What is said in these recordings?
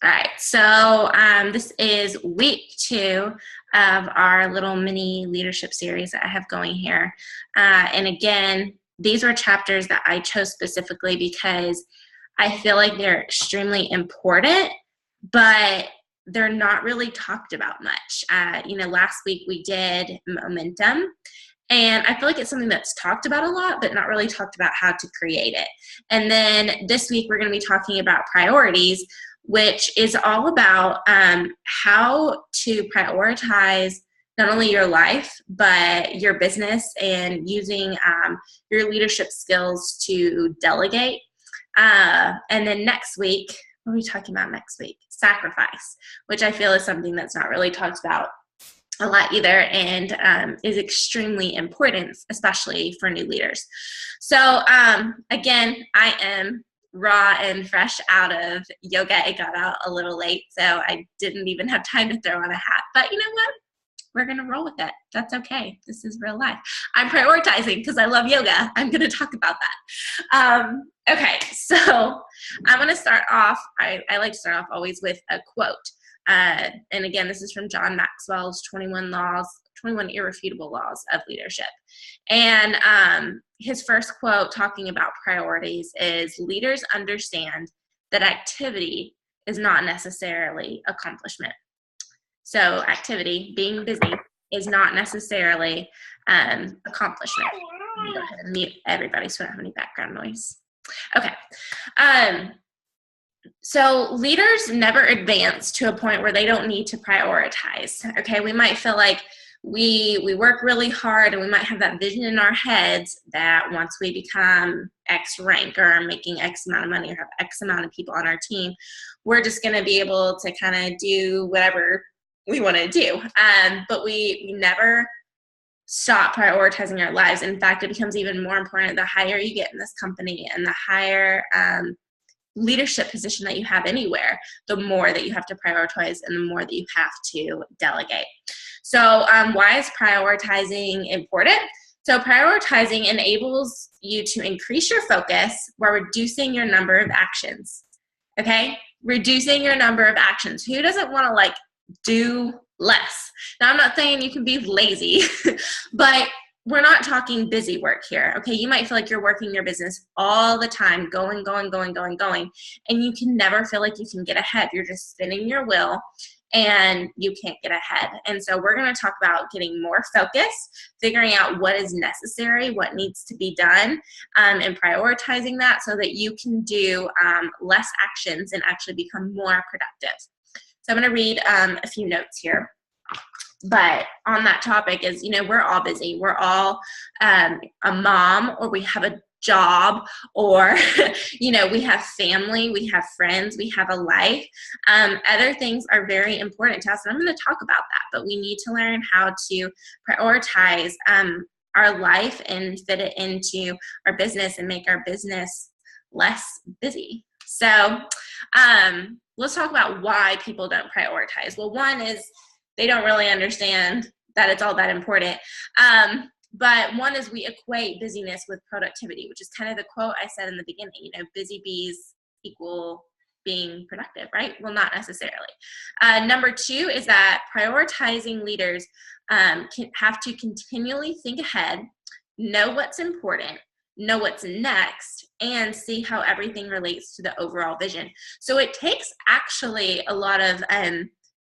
All right, so this is week 2 of our little mini leadership series that I have going here. And again, these were chapters that I chose specifically because I feel like they're extremely important, but they're not really talked about much. Last week we did momentum, and I feel like it's something that's talked about a lot, but not really talked about how to create it. And then this week we're going to be talking about priorities, which is all about how to prioritize not only your life, but your business, and using your leadership skills to delegate. And then next week, what are we talking about next week? Sacrifice, which I feel is something that's not really talked about a lot either, and is extremely important, especially for new leaders. So again, I am raw and fresh out of yoga. It got out a little late, so I didn't even have time to throw on a hat. But you know what? We're going to roll with it. That's okay. This is real life. I'm prioritizing because I love yoga. I'm going to talk about that. Okay, so I'm going to start off. I like to start off always with a quote. And again, this is from John Maxwell's 21 Irrefutable Laws of Leadership. And his first quote talking about priorities is, leaders understand that activity is not necessarily accomplishment. So activity, being busy, is not necessarily accomplishment. I'm going to go ahead and mute everybody so I don't have any background noise. Okay. So leaders never advance to a point where they don't need to prioritize. Okay, we might feel like we work really hard, and we might have that vision in our heads that once we become X rank or making X amount of money or have X amount of people on our team, we're just going to be able to kind of do whatever we want to do. But we never stop prioritizing our lives. In fact, it becomes even more important the higher you get in this company and the higher leadership position that you have anywhere, the more that you have to prioritize and the more that you have to delegate. So why is prioritizing important? So prioritizing enables you to increase your focus while reducing your number of actions. Okay? Reducing your number of actions. Who doesn't want to do less? Now, I'm not saying you can be lazy, but we're not talking busy work here. Okay, you might feel like you're working your business all the time, going, and you can never feel like you can get ahead. You're just spinning your wheel and you can't get ahead. And so we're going to talk about getting more focused, figuring out what is necessary, what needs to be done, and prioritizing that so that you can do less actions and actually become more productive. So I'm going to read a few notes here. But on that topic is, we're all busy. We're all a mom, or we have a job, or, we have family, we have friends, we have a life. Other things are very important to us, and I'm going to talk about that. But we need to learn how to prioritize our life and fit it into our business and make our business less busy. So let's talk about why people don't prioritize. Well, one is they don't really understand that it's all that important. But one is we equate busyness with productivity, which is kind of the quote I said in the beginning, busy bees equal being productive, right? Well, not necessarily. Number 2 is that prioritizing leaders have to continually think ahead, know what's important, know what's next, and see how everything relates to the overall vision. So it takes actually a lot of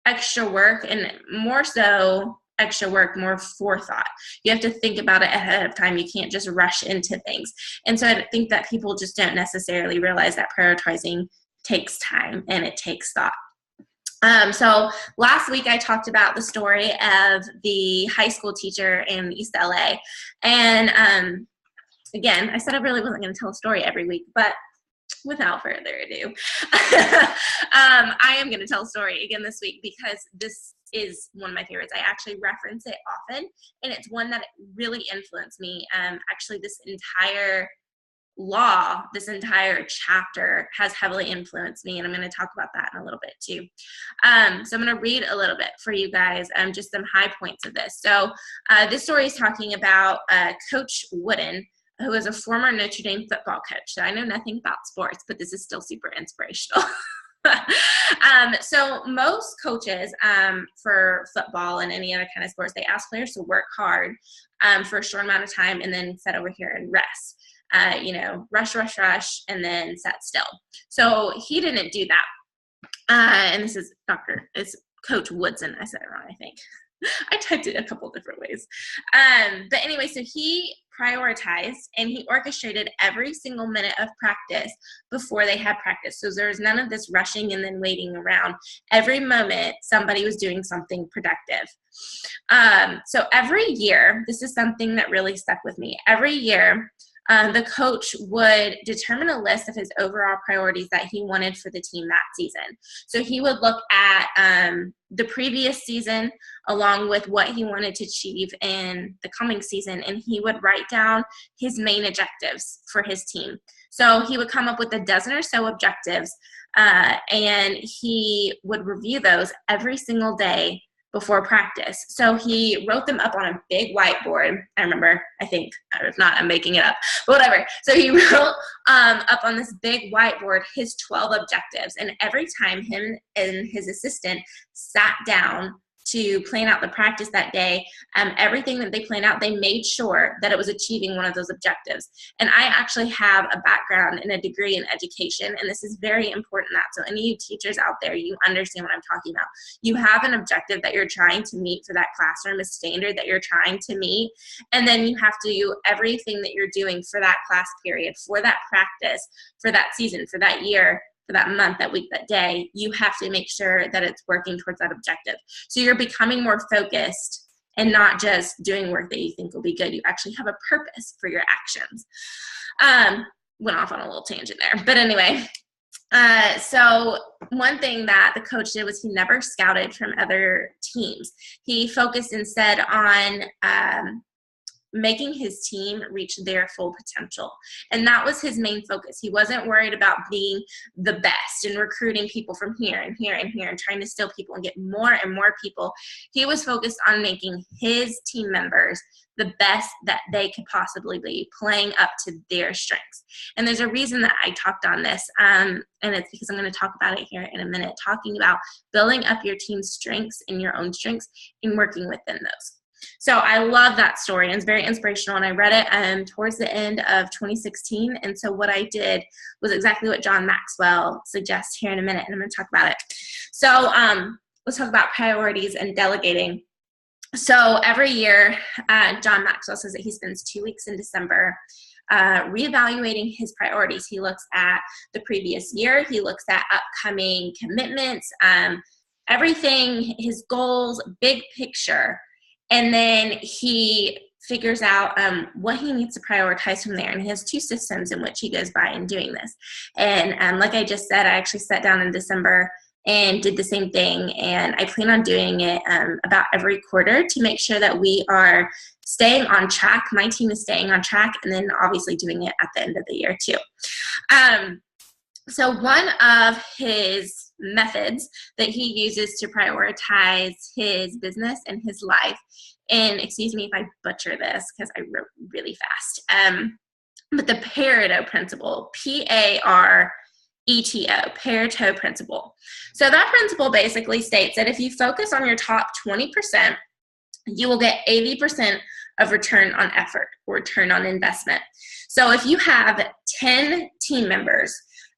extra work, and more so extra work, more forethought. You have to think about it ahead of time. You can't just rush into things. And so I think that people just don't necessarily realize that prioritizing takes time and it takes thought. So last week I talked about the story of the high school teacher in East LA. And again, I said I really wasn't going to tell a story every week, but without further ado, I am going to tell a story again this week because this is one of my favorites. I actually reference it often, and it's one that really influenced me. Actually, this entire law, this entire chapter has heavily influenced me, and I'm going to talk about that in a little bit too. So I'm going to read a little bit for you guys, just some high points of this. So this story is talking about Coach Wooden, who is a former Notre Dame football coach. So I know nothing about sports, but this is still super inspirational. So most coaches for football and any other kind of sports, they ask players to work hard for a short amount of time and then sit over here and rest. Rush, and then sit still. So he didn't do that. And this is it's Coach Woodson. I said it wrong, I think. I typed it a couple different ways. But anyway, so he prioritized and he orchestrated every single minute of practice before they had practice. So there's none of this rushing and then waiting around. Every moment somebody was doing something productive. So every year, this is something that really stuck with me. Every year, the coach would determine a list of his overall priorities that he wanted for the team that season. So he would look at the previous season along with what he wanted to achieve in the coming season, and he would write down his main objectives for his team. So he would come up with a dozen or so objectives, and he would review those every single day before practice. So he wrote them up on a big whiteboard. I think, if not, I'm making it up, but whatever. So he wrote up on this big whiteboard his 12 objectives. And every time him and his assistant sat down to plan out the practice that day, everything that they planned out, they made sure that it was achieving one of those objectives. And I actually have a background in a degree in education, and this is very important that, so any of you teachers out there, you understand what I'm talking about. You have an objective that you're trying to meet for that classroom, a standard that you're trying to meet, and then you have to do everything that you're doing for that class period, for that practice, for that season, for that year, for that month, that week, that day. You have to make sure that it's working towards that objective. So you're becoming more focused and not just doing work that you think will be good. You actually have a purpose for your actions. Went off on a little tangent there. But anyway, so one thing that the coach did was he never scouted from other teams. He focused instead on making his team reach their full potential. And that was his main focus. He wasn't worried about being the best and recruiting people from here and here and here and trying to steal people and get more and more people. He was focused on making his team members the best that they could possibly be, playing up to their strengths. And there's a reason that I talked on this, and it's because I'm going to talk about it here in a minute, talking about building up your team's strengths and your own strengths and working within those. So I love that story, and it's very inspirational, and I read it towards the end of 2016, and so what I did was exactly what John Maxwell suggests here in a minute, and I'm going to talk about it. So let's talk about priorities and delegating. So every year, John Maxwell says that he spends 2 weeks in December reevaluating his priorities. He looks at the previous year, he looks at upcoming commitments, everything, his goals, big picture. And then he figures out what he needs to prioritize from there. And he has 2 systems in which he goes by in doing this. And like I just said, I actually sat down in December and did the same thing. And I plan on doing it about every quarter to make sure that we are staying on track. My team is staying on track, and then obviously doing it at the end of the year too. So one of his methods that he uses to prioritize his business and his life, and excuse me if I butcher this because I wrote really fast, but the Pareto principle, Pareto, Pareto principle. So that principle basically states that if you focus on your top 20%, you will get 80% of return on effort or return on investment. So if you have 10 team members,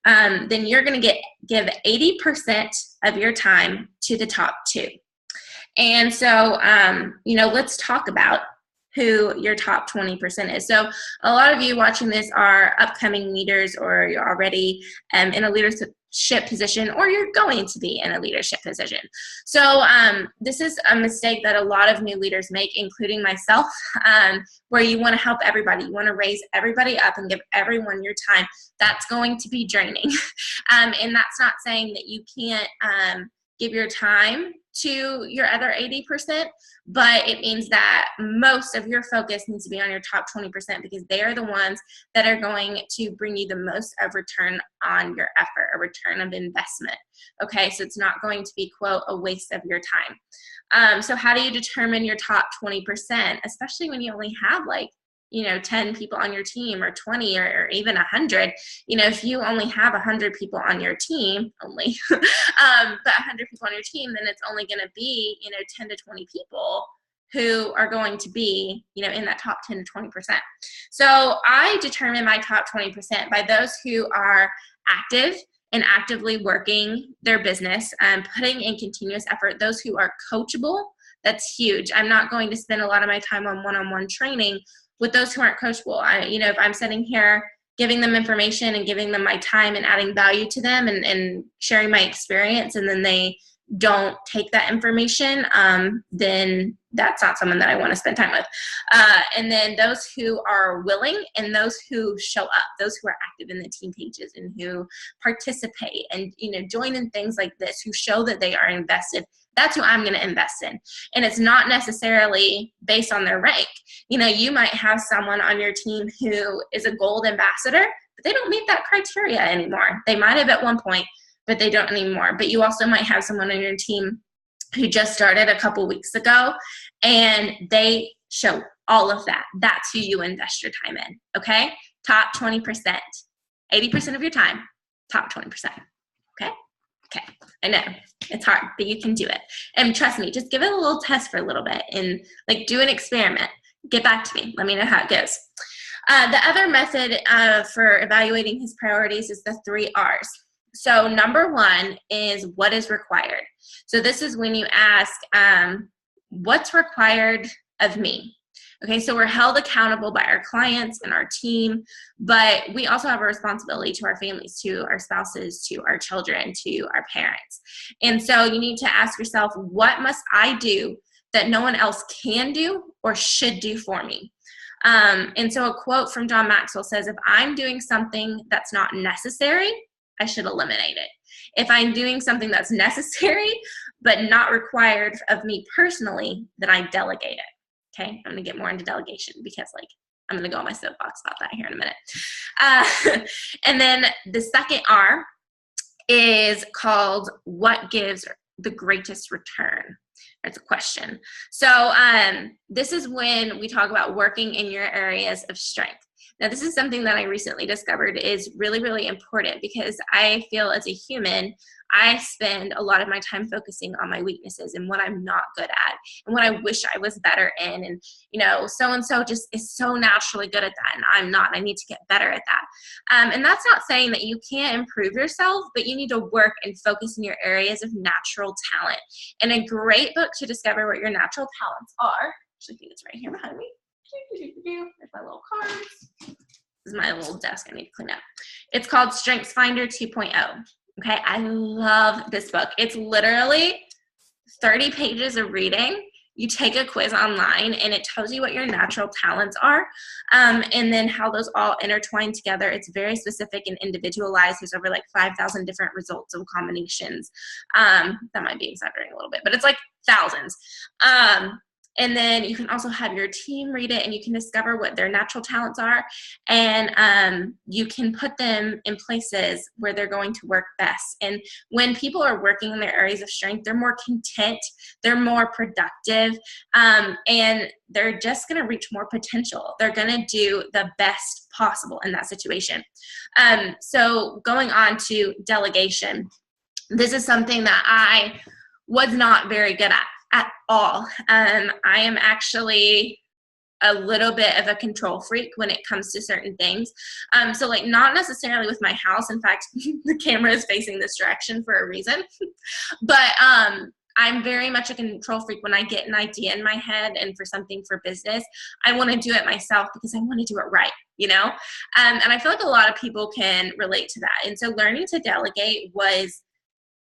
then you're going to give 80% of your time to the top 2. And so, let's talk about who your top 20% is. So a lot of you watching this are upcoming leaders, or you're already in a leadership position, or you're going to be in a leadership position. So this is a mistake that a lot of new leaders make, including myself, where you want to help everybody. You want to raise everybody up and give everyone your time. That's going to be draining. And that's not saying that you can't give your time to your other 80%, but it means that most of your focus needs to be on your top 20%, because they are the ones that are going to bring you the most of return on your effort, a return of investment. Okay, so it's not going to be, quote, a waste of your time. So how do you determine your top 20%, especially when you only have like 10 people on your team, or 20, or even 100, if you only have 100 people on your team only, but 100 people on your team, then it's only going to be, 10 to 20 people who are going to be, in that top 10 to 20%. So I determine my top 20% by those who are active and actively working their business, putting in continuous effort, those who are coachable. That's huge. I'm not going to spend a lot of my time on one-on-one training with those who aren't coachable. If I'm sitting here giving them information and giving them my time and adding value to them and sharing my experience, and then they don't take that information, then that's not someone that I want to spend time with. And then those who are willing, and those who show up, those who are active in the team pages and who participate and, join in things like this, who show that they are invested. That's who I'm going to invest in. And it's not necessarily based on their rank. You might have someone on your team who is a gold ambassador, but they don't meet that criteria anymore. They might have at one point, but they don't anymore. But you also might have someone on your team who just started a couple weeks ago, and they show all of that. That's who you invest your time in, okay? Top 20%. 80% of your time, top 20%, okay? Okay, I know it's hard, but you can do it. And trust me, just give it a little test for a little bit and do an experiment. Get back to me. Let me know how it goes. The other method for evaluating his priorities is the 3 R's. So number 1 is what is required. So this is when you ask, what's required of me? Okay, so we're held accountable by our clients and our team, but we also have a responsibility to our families, to our spouses, to our children, to our parents. And so you need to ask yourself, what must I do that no one else can do or should do for me? And so a quote from John Maxwell says, if I'm doing something that's not necessary, I should eliminate it. If I'm doing something that's necessary but not required of me personally, then I delegate it. Okay, I'm going to get more into delegation because I'm going to go on my soapbox about that here in a minute. And then the second R is called what gives the greatest return. That's a question. So this is when we talk about working in your areas of strength. Now, this is something that I recently discovered is really, really important because I feel as a human, I spend a lot of my time focusing on my weaknesses and what I'm not good at and what I wish I was better in. And, so-and-so just is so naturally good at that, and I'm not. I need to get better at that. And that's not saying that you can't improve yourself, but you need to work and focus in your areas of natural talent. And a great book to discover what your natural talents are, actually, I think it's right here behind me. There's my little cards. This is my little desk I need to clean up. It's called StrengthsFinder 2.0. Okay, I love this book. It's literally 30 pages of reading. You take a quiz online, and it tells you what your natural talents are, and then how those all intertwine together. It's very specific and individualized. There's over 5,000 different results and combinations. That might be exaggerating a little bit, but it's thousands. And then you can also have your team read it, and you can discover what their natural talents are. And you can put them in places where they're going to work best. And when people are working in their areas of strength, they're more content, they're more productive, and they're just going to reach more potential. They're going to do the best possible in that situation. So going on to delegation, this is something that I was not very good at all. I am actually a little bit of a control freak when it comes to certain things. So not necessarily with my house. In fact, the camera is facing this direction for a reason. But I'm very much a control freak when I get an idea in my head and for something for business. I want to do it myself because I want to do it right, And I feel like a lot of people can relate to that. And so learning to delegate was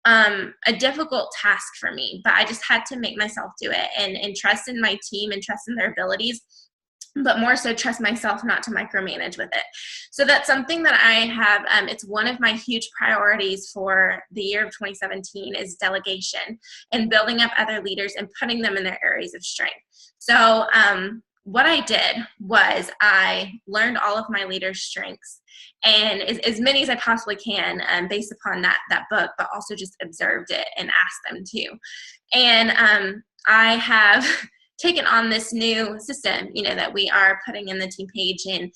a difficult task for me, but I just had to make myself do it and trust in my team and trust in their abilities, but more so trust myself not to micromanage with it. So that's something that I have, it's one of my huge priorities for the year of 2017 is delegation and building up other leaders and putting them in their areas of strength. So what I did was I learned all of my leaders' strengths and as many as I possibly can based upon that book, but also just observed it and asked them to. And I have taken on this new system, that we are putting in the team page, and,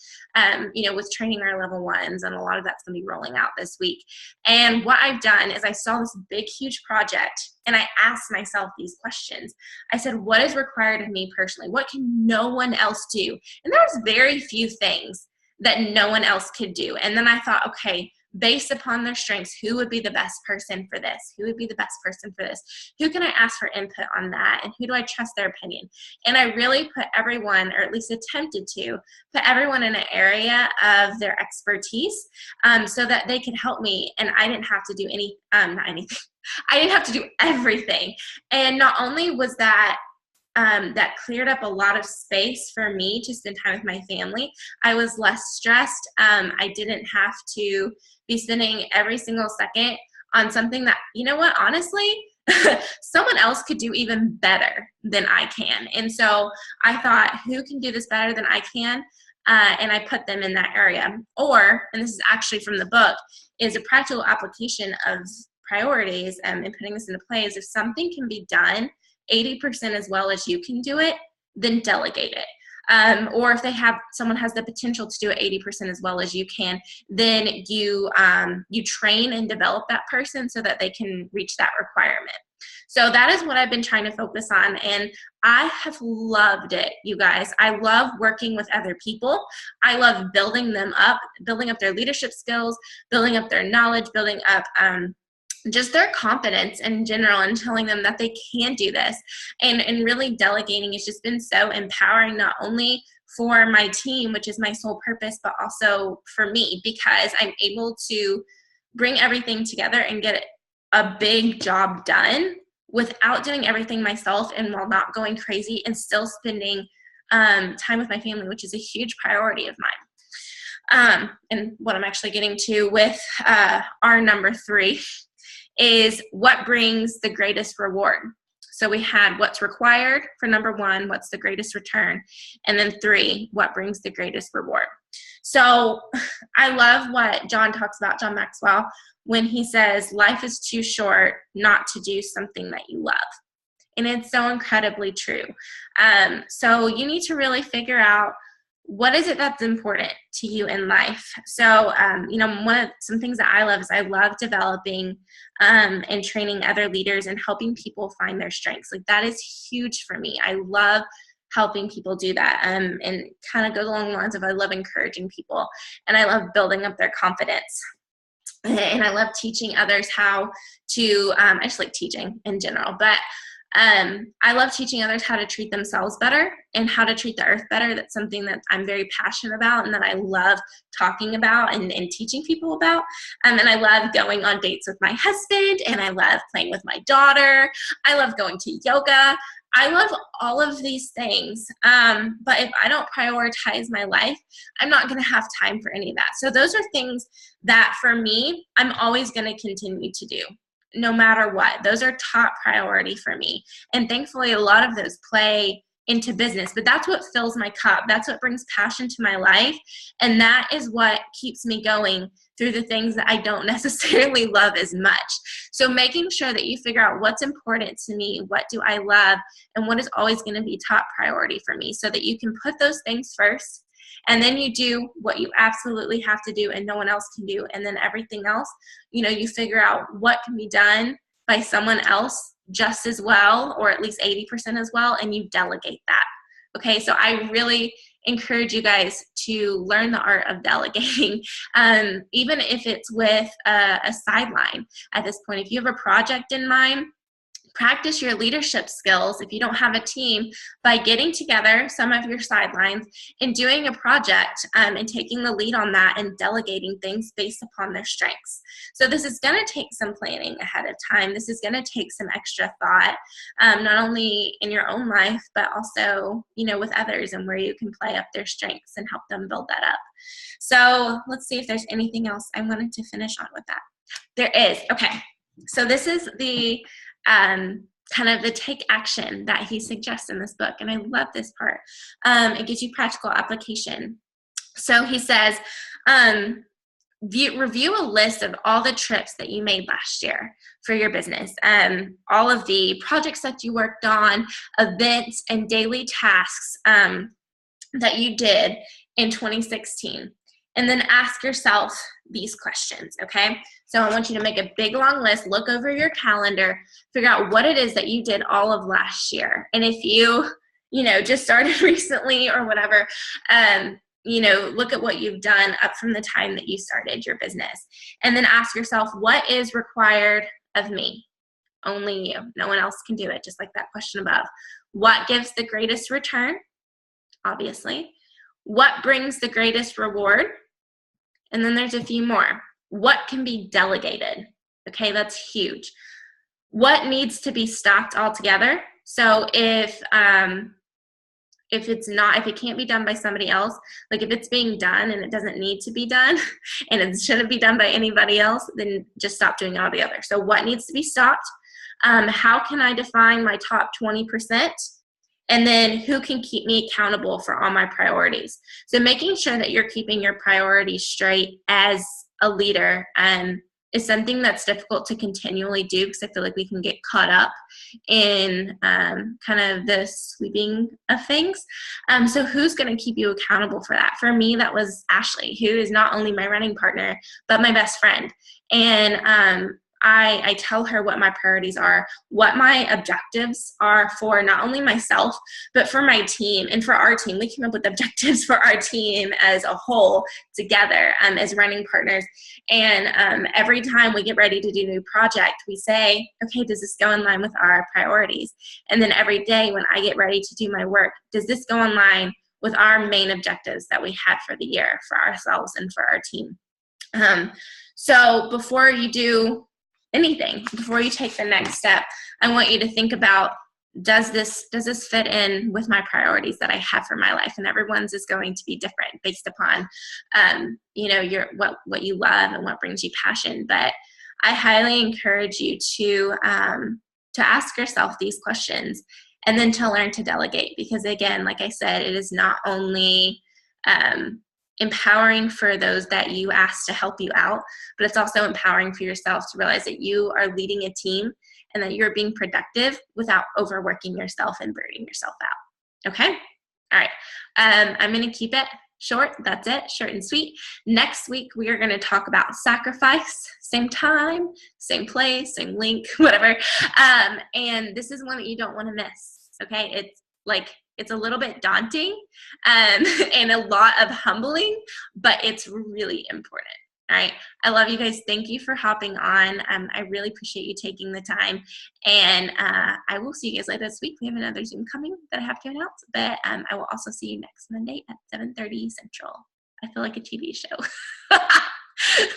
with training our level ones, and a lot of that's going to be rolling out this week. And what I've done is I saw this big, huge project, and I asked myself these questions. I said, what is required of me personally? What can no one else do? And there was very few things that no one else could do. And then I thought, okay, based upon their strengths, who would be the best person for this? Who would be the best person for this? Who can I ask for input on that? And who do I trust their opinion? And I really put everyone, or at least attempted to, put everyone in an area of their expertise, so that they could help me. And I didn't have to do not anything. I didn't have to do everything. And not only was that cleared up a lot of space for me to spend time with my family. I was less stressed. I didn't have to be spending every single second on something that, honestly, someone else could do even better than I can. And so I thought, who can do this better than I can? And I put them in that area. And this is actually from the book, is a practical application of priorities, and putting this into play is, if something can be done 80% as well as you can do it, then delegate it. Or if someone has the potential to do it 80% as well as you can, then you train and develop that person so that they can reach that requirement. So that is what I've been trying to focus on, and I have loved it, you guys. I love working with other people. I love building them up, building up their leadership skills, building up their knowledge, building up just their confidence in general, and telling them that they can do this. And really delegating has just been so empowering, not only for my team, which is my sole purpose, but also for me, because I'm able to bring everything together and get a big job done without doing everything myself, and while not going crazy, and still spending time with my family, which is a huge priority of mine. And what I'm actually getting to with our number 3 is what brings the greatest reward. So we had what's required for number 1, what's the greatest return, and then 3, what brings the greatest reward. So I love what John talks about, John Maxwell, when he says life is too short not to do something that you love. And it's so incredibly true. So you need to really figure out, what is it that's important to you in life? So, some things that I love is I love developing and training other leaders and helping people find their strengths. Like, that is huge for me. I love helping people do that, and kind of goes along the lines of, I love encouraging people, and I love building up their confidence. And I love teaching others how to, I just like teaching in general, but I love teaching others how to treat themselves better and how to treat the earth better. That's something that I'm very passionate about, and that I love talking about and teaching people about. And I love going on dates with my husband, and I love playing with my daughter. I love going to yoga. I love all of these things. But if I don't prioritize my life, I'm not going to have time for any of that. So those are things that, for me, I'm always going to continue to do, no matter what. Those are top priority for me. And thankfully, a lot of those play into business, but that's what fills my cup. That's what brings passion to my life. And that is what keeps me going through the things that I don't necessarily love as much. So making sure that you figure out what's important to me, what do I love, and what is always going to be top priority for me, so that you can put those things first. And then you do what you absolutely have to do and no one else can do. And then everything else, you figure out what can be done by someone else just as well, or at least 80% as well, and you delegate that. Okay, so I really encourage you guys to learn the art of delegating, even if it's with a sideline at this point. If you have a project in mind, practice your leadership skills, if you don't have a team, by getting together some of your sidelines and doing a project, and taking the lead on that and delegating things based upon their strengths. So this is going to take some planning ahead of time. This is going to take some extra thought, not only in your own life, but also, with others, and where you can play up their strengths and help them build that up. So let's see if there's anything else I wanted to finish on with that. There is. Okay. So this is the kind of the take action that he suggests in this book. And I love this part. It gives you practical application. So he says, review a list of all the trips that you made last year for your business, all of the projects that you worked on, events and daily tasks that you did in 2016. And then ask yourself these questions, okay? So I want you to make a big long list, look over your calendar, figure out what it is that you did all of last year. And if you just started recently or whatever, look at what you've done up from the time that you started your business. And then ask yourself, what is required of me? Only you. No one else can do it, just like that question above. What gives the greatest return? Obviously. What brings the greatest reward? And then there's a few more. What can be delegated? Okay, that's huge. What needs to be stopped altogether? So if it can't be done by somebody else, like if it's being done and it doesn't need to be done and it shouldn't be done by anybody else, then just stop doing all the other. So what needs to be stopped? How can I define my top 20%? And then who can keep me accountable for all my priorities? So making sure that you're keeping your priorities straight as a leader is something that's difficult to continually do, because I feel like we can get caught up in kind of the sweeping of things. So who's going to keep you accountable for that? For me, that was Ashley, who is not only my running partner, but my best friend. And I tell her what my priorities are, what my objectives are for not only myself, but for my team and for our team. We came up with objectives for our team as a whole together as running partners. And every time we get ready to do a new project, we say, okay, does this go in line with our priorities? And then every day when I get ready to do my work, does this go in line with our main objectives that we had for the year for ourselves and for our team? So before you do anything, before you take the next step, I want you to think about, does this fit in with my priorities that I have for my life? And everyone's is going to be different based upon what you love and what brings you passion. But I highly encourage you to ask yourself these questions and then to learn to delegate, because again, like I said, it is not only empowering for those that you ask to help you out, but it's also empowering for yourself to realize that you are leading a team and that you're being productive without overworking yourself and burning yourself out. Okay? All right. I'm going to keep it short. That's it. Short and sweet. Next week, we are going to talk about sacrifice. Same time, same place, same link, whatever. And this is one that you don't want to miss. Okay? It's a little bit daunting and a lot of humbling, but it's really important. All right. I love you guys. Thank you for hopping on. I really appreciate you taking the time. And I will see you guys later this week. We have another Zoom coming that I have to announce, but I will also see you next Monday at 7:30 Central. I feel like a TV show.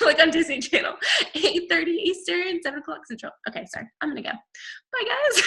Like on Disney Channel. 8:30 Eastern, 7 o'clock Central. Okay, sorry. I'm going to go. Bye, guys.